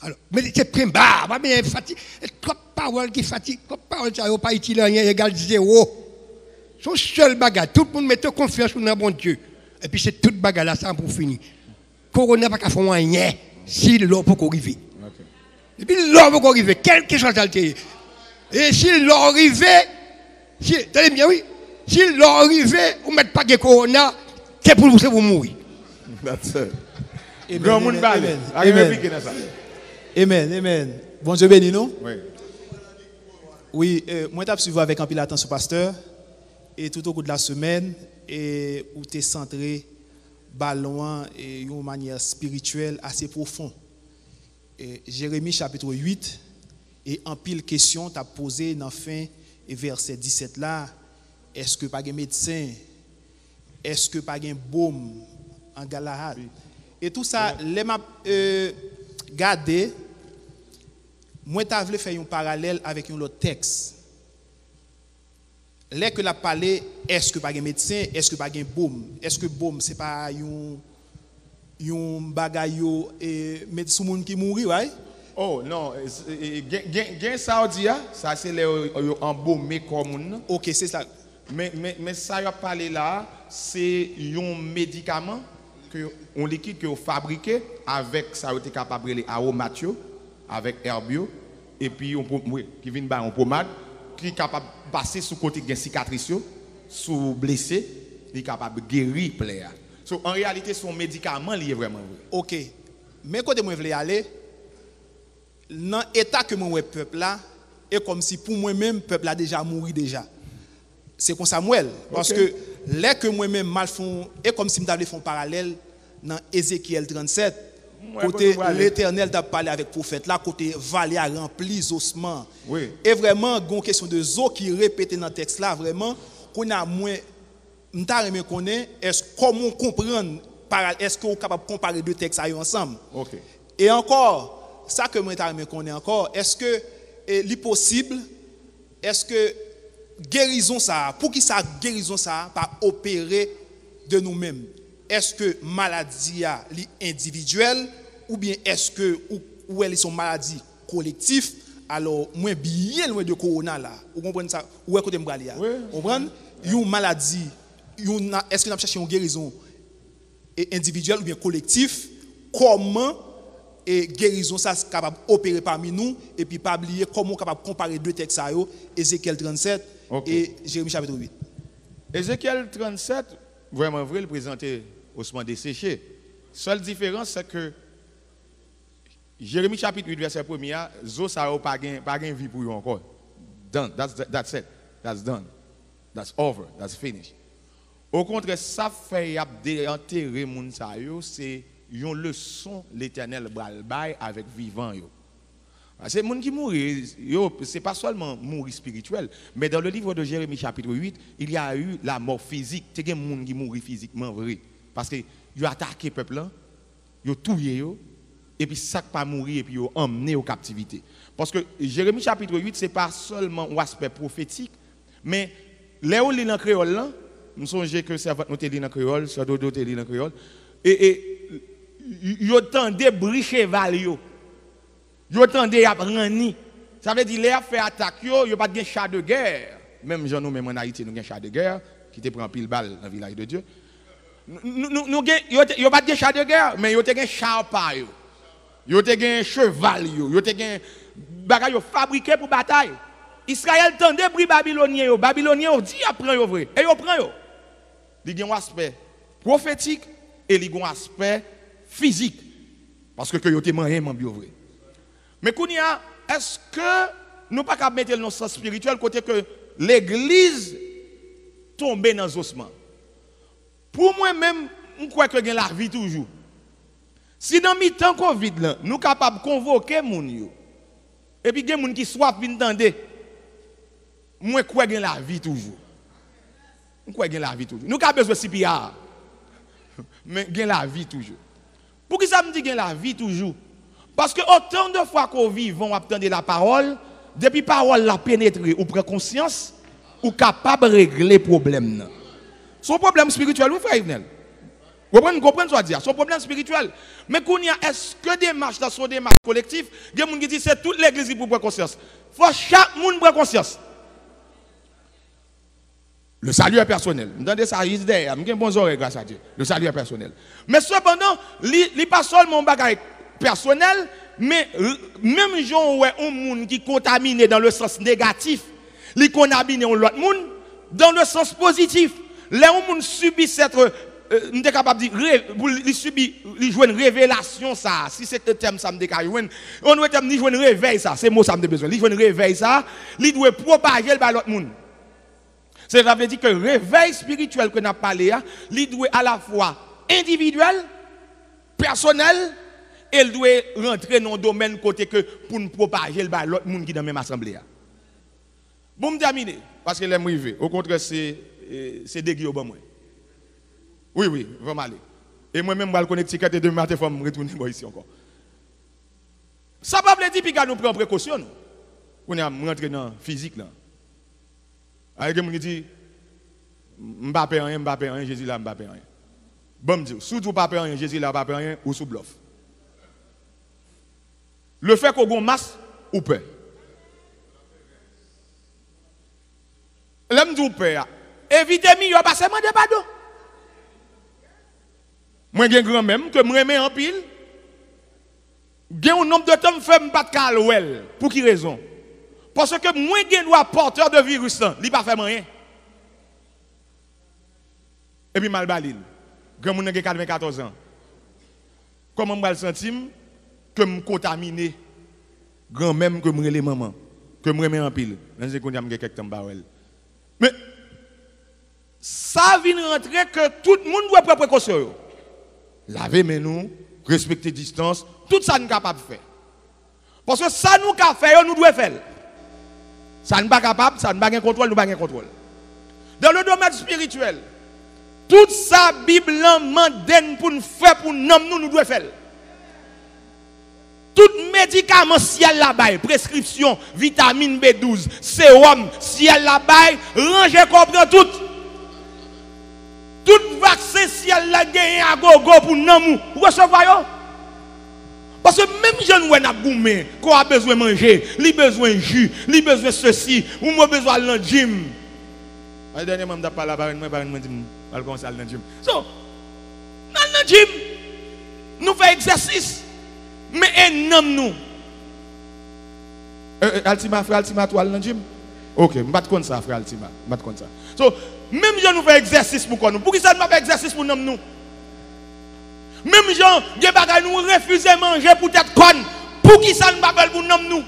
Speaker 7: Alors, mais c'est prime bas, pas bien fatigué. Trop paroles qui fatiguent, trop paroles ça pas utile rien égal 0. Son seul bagage, tout le monde met confiance dans bon Dieu. Et puis c'est toute bagarre là ça pour finir. Corona pas qu'à faire rien si l'eau pour arriver. Et puis l'eau pour arriver, quelque chose d'altéré. Et si l'eau arrive, si tenez bien oui, si l'eau arrive, vous mettez pas de corona, c'est pour vous mourir.
Speaker 1: That's it.
Speaker 8: Amen. Amen. Bon Dieu béni nous. Oui, moi t'ai suivi avec un peu l'attention pasteur et tout au cours de la semaine et où t'es centré ballon et une manière spirituelle assez profonde. Jérémie chapitre 8 et en pile question t'as posé dans fin et verset 17 là, est-ce que pas de médecin? Est-ce que pas de baume en Galahad? Et tout ça, les m'a gardé. Moi, je voulu faire un parallèle avec un autre texte. Là que la parlé, est-ce que pas un médecin, est-ce que pas un baume? Est-ce que baume c'est pas un bagaille et médecin monde qui mourit, ouais?
Speaker 1: Oh non, gen Saoudia, ça c'est les embaumé comme.
Speaker 8: OK, c'est ça.
Speaker 1: Mais ça y a parlé là, c'est un médicament un liquide que vous fabriquez avec ça vous êtes capable de aromatio avec herbio et puis qui vient en pommade qui est capable de passer sous côté de cicatrice sous blessé il est capable de guérir plaie. So, en réalité son médicament lié vraiment vrai.
Speaker 8: OK. Mais quand moi voulais aller dans l'état que moi peuple là et comme si pour moi-même peuple a déjà mouru déjà. C'est comme Samuel parce que là que moi-même mal font et comme si me t'avais fait un parallèle dans Ézéchiel 37 côté l'Éternel t'a parlé avec prophète là côté vallée a rempli ossements. Oui. Et vraiment une question de zo qui répété dans le texte là vraiment qu'on a moins m'ta remet connaît est-ce comment comprendre est-ce qu'on est capable de comparer deux textes ensemble. OK. Et encore ça que moi t'a remet connaît encore est-ce que est possible est-ce que guérison ça pour qui ça guérison ça pas opérer de nous-mêmes est-ce que maladie est individuelle ou bien est-ce que ou elle est son maladie collective alors moins bien loin de corona là vous comprenez ça où est côté m'brali là vous comprenez une maladie est-ce que nous chercher une guérison individuelle ou bien collective comment et guérison ça est capable d'opérer parmi nous et puis pas oublier comment capable de comparer deux textes ça Ézéchiel 37 et Jérémie chapitre 8.
Speaker 1: Ézéchiel 37 vraiment vrai le présenter ossements desséchés. Seule différence c'est que Jérémie chapitre 8 verset 1er zo ça pas gain vie pour eux encore. Done. That's it. That's done. That's over. That's finished. Au contraire ça fait enterrer moun sa yo c'est une leçon l'Éternel bral bay avec vivant yo. C'est les gens qui mourent, ce n'est pas seulement mourir spirituel, mais dans le livre de Jérémie chapitre 8, il y a eu la mort physique. Il y a des gens qui mourent physiquement, vrai. Parce qu'ils ont attaqué le peuple, ils ont tué, et puis ça pas mourir, et puis ils ont emmené aux captivité. Parce que Jérémie chapitre 8, ce n'est pas seulement un aspect prophétique, mais les gens qui sont en créole, nous songeons que c'est nous qui sommes en créole, c'est d'autres qui sont en créole, et ils ont tenté de bricher cheval. Yo tendez à prendre. Ça veut dire les a fait attaque yo pas de char de guerre. Même gens nous même en Haïti nous un char de guerre qui te prend pile balle dans le village de Dieu. Nous yo pas de char de guerre mais yo te gen char pa yo. Yo te gen cheval yo te gen bagay yo fabriqué pour bataille. Israël tendait pris babylonien yo dit apprend yo vrai et yo prend yo. Il y a un aspect prophétique et il y a un aspect physique parce que yo te mangé man bio vrai. Mais kounya est-ce que nous pas capable mettre dans le sens spirituel côté que l'église tombe dans les ossements. Pour moi même je crois que la vie toujours. Si dans mi temps Covid là, nous capable convoquer moun yo. Et puis gen moun qui soif vinn tande. Moi crois que la vie toujours. Nous crois que la vie toujours. Nous avons besoin de CPR. Mais gen la vie toujours. Pour qui ça me dit gen la vie toujours? Parce que autant de fois qu'on vit, on attendre la parole, depuis la parole la pénétré, ou prend conscience, ou capable de régler le problème. Son problème spirituel, vous frère Yvenel. Vous comprenez ce que je veux dire? Son problème spirituel. Mais est-ce que des marches sont des marches collectives? Il y a des gens qui disent que c'est toute l'église qui prend conscience. Il faut que chaque monde prenne conscience. Le salut est personnel. Vous entendez ça, il est derrière. Je suis bon oreille grâce à Dieu. Le salut est personnel. Mais cependant, il n'est pas seulement un bagage personnel, mais même gens ouais un monde qui contaminé dans le sens négatif, il contamine l'autre monde dans le sens positif. Les gens subit cette on est capable de dire il subit il joue une révélation ça si c'est le thème ça me décaille on doit il joue une réveil ça c'est mot ça me besoin il joue une réveil ça il doit propager par l'autre monde. Ça veut dire que le réveil spirituel que nous avons parlé il doit à la fois individuel, personnel et il doit rentrer dans le domaine côté que pour nous propager l'autre monde qui est dans la même assemblée. Bon, je termine, parce que l'aime arrivé. Au contraire, c'est dégueu au bon moi. Oui, vraiment aller. Et moi-même, je vais connecter et demain matin, il faut me retourner ici encore. Ça ne veut pas dire que nous prenons précaution. On est rentré dans le physique. Avec quelqu'un qui dit, Mbappé rien, Jésus là, Mbappé rien. Bon, Dieu, surtout pas rien, Jésus là, Mbappé rien, ou sous bluff. Le fait qu'on ait masse ou peur. L'homme dit peur. Évitez-moi, il n'y a pas seulement de pardon. Moi, j'ai un grand même que je me remets en pile. J'ai un nombre de temps que je ne fais pas de calouel. Pour quelle raison? Parce que moi, j'ai un porteur de virus, il ne pas faire rien. Et puis, mal balil. Grand monde qui a 94 ans. Comment je me sens que je me contamine? Grand même que je me remets maman. Que je me remets en pile. Dans ce cas, j'ai quelques temps. Mais, ça vient rentrer que tout le monde doit prendre précaution. Laver mes nous, respecter distance, tout ça nous sommes capables de faire. Parce que ça nous avons fait, nous devons faire. Ça n'est pas capable, ça n'est pas contrôle, nous n'avons pas contrôle. Dans le domaine spirituel, tout ça, la Bible demande pour nous faire, pour nous devons faire. Tout médicament, si elle la baille, prescription, vitamine B12, sérum, si elle la baille, rangez, comprend tout. Tout vaccin, si elle la gagne à gogo pour nous, recevoir. Parce que même si nous avons goumé, qu'on a besoin de manger, il a besoin de jus, il a besoin de ceci, ou moi besoin de gym. Le dernier moment, je parle à la dans le gym. So, dans le gym, nous faisons exercice. Mais nous. Altima, frère Altima, toi, dans le gym? Ok, je ne vais pas te ça, frère Altima. Je ne vais pas te ça. So, même si nous faisons exercice pour nous, pour qui ça ne fait exercice pour nous? Même si nous refusons de manger pour être con, pour qui ça ne fait pour nous?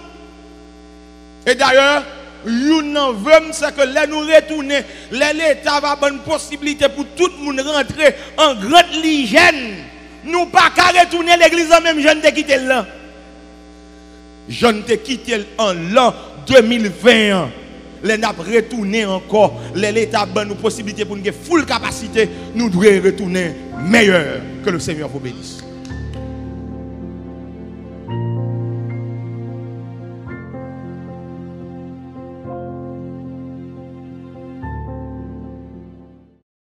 Speaker 1: Et d'ailleurs, nous voulons c'est que là nous retourner, l'État va avoir une possibilité pour tout le monde rentrer en grande hygiène. Nous pas qu'à retourner l'église en même, je ne t'ai quitté là. Je ne t'ai quitté en l'an 2021. Les n'a retourné encore. L'État a une possibilité pour nous full capacité. Nous devons retourner meilleur que le Seigneur vous bénisse.